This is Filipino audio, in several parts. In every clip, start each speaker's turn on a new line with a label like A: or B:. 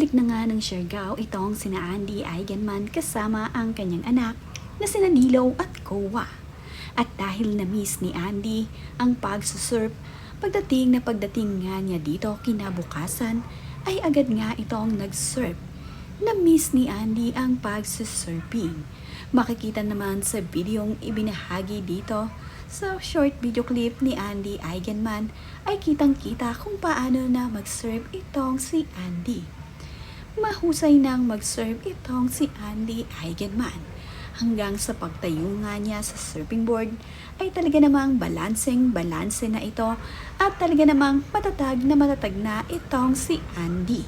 A: Bumalik na nga ng Siargao itong sina Andy Eigenman kasama ang kanyang anak na sina Nilaw at Kowa. At dahil na-miss ni Andy ang pagsusurf, pagdating nga niya dito kinabukasan ay agad nga itong nag-surf. Na-miss ni Andy ang pagsusurfing. Makikita naman sa videong ibinahagi dito sa short video clip ni Andy Eigenman ay kitang-kita kung paano na mag-surf itong si Andy. Mahusay nang mag-surf itong si Andy Eigenman. Hanggang sa pagtayo nga niya sa surfing board ay talaga namang balanse na ito at talaga namang matatag na itong si Andy.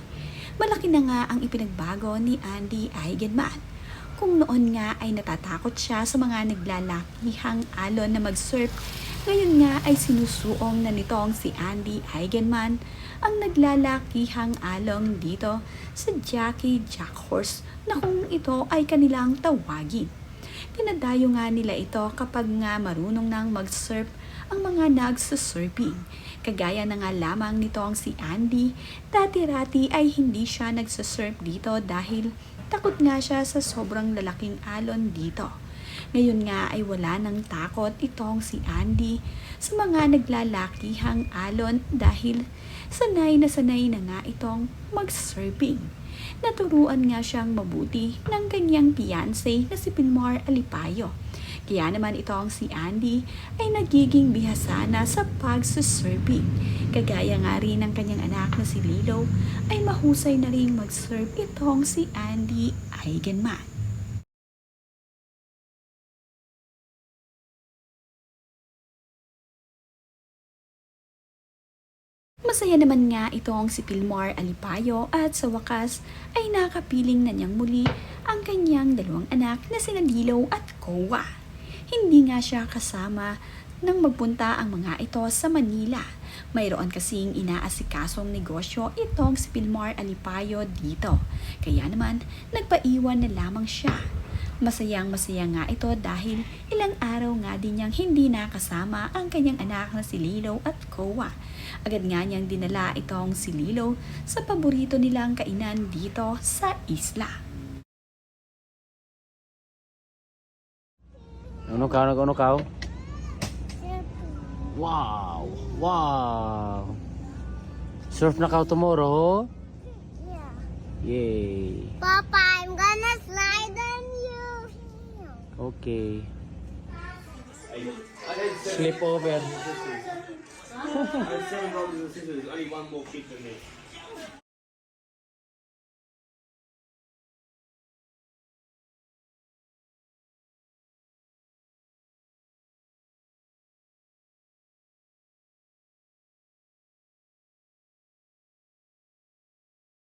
A: Malaki na nga ang ipinagbago ni Andy Eigenman. Kung noon nga ay natatakot siya sa mga naglalakihang alon na mag-surf, ngayon nga ay sinusuong na nitong si Andy Eigenman ang naglalakihang alon dito sa Jackie Jackhorse na kung ito ay kanilang tawagin. Dinadayo nga nila ito kapag nga marunong nang mag-surf ang mga nagsusurfing. Kagaya na nga lamang nitong si Andy, dati-rati ay hindi siya nagsusurf dito dahil takot nga siya sa sobrang lalaking alon dito. Ngayon nga ay wala nang takot itong si Andy sa mga naglalakihang alon dahil sanay na nga itong mag-surfing. Naturuan nga siyang mabuti ng kanyang fiancé na si Pilmar Alipayo. Kaya naman itong si Andy ay nagiging bihasa na sa pagsusurfing. Kagaya nga rin ng kanyang anak na si Lilo ay mahusay na rin mag-surf itong si Andy Eigenman. Masaya naman nga itong si Pilmar Alipayo at sa wakas ay nakapiling na niyang muli ang kanyang dalawang anak na sina Nilaw at Kowa. Hindi nga siya kasama nang magpunta ang mga ito sa Manila. Mayroon kasing inaasikasong negosyo itong si Pilmar Alipayo dito. Kaya naman nagpaiwan na lamang siya. Masaya nga ito dahil ilang araw nga din niyang hindi nakasama ang kanyang anak na si Lilo at Kowa. Agad nga niyang dinala itong si Lilo sa paborito nilang kainan dito sa isla.
B: Ano ka? Wow! Wow! Surf na ka tomorrow?
C: Yeah.
B: Yay!
C: Papa, I'm gonna slide on you.
B: Okay. Slip over.
D: I said, only one more kid for me.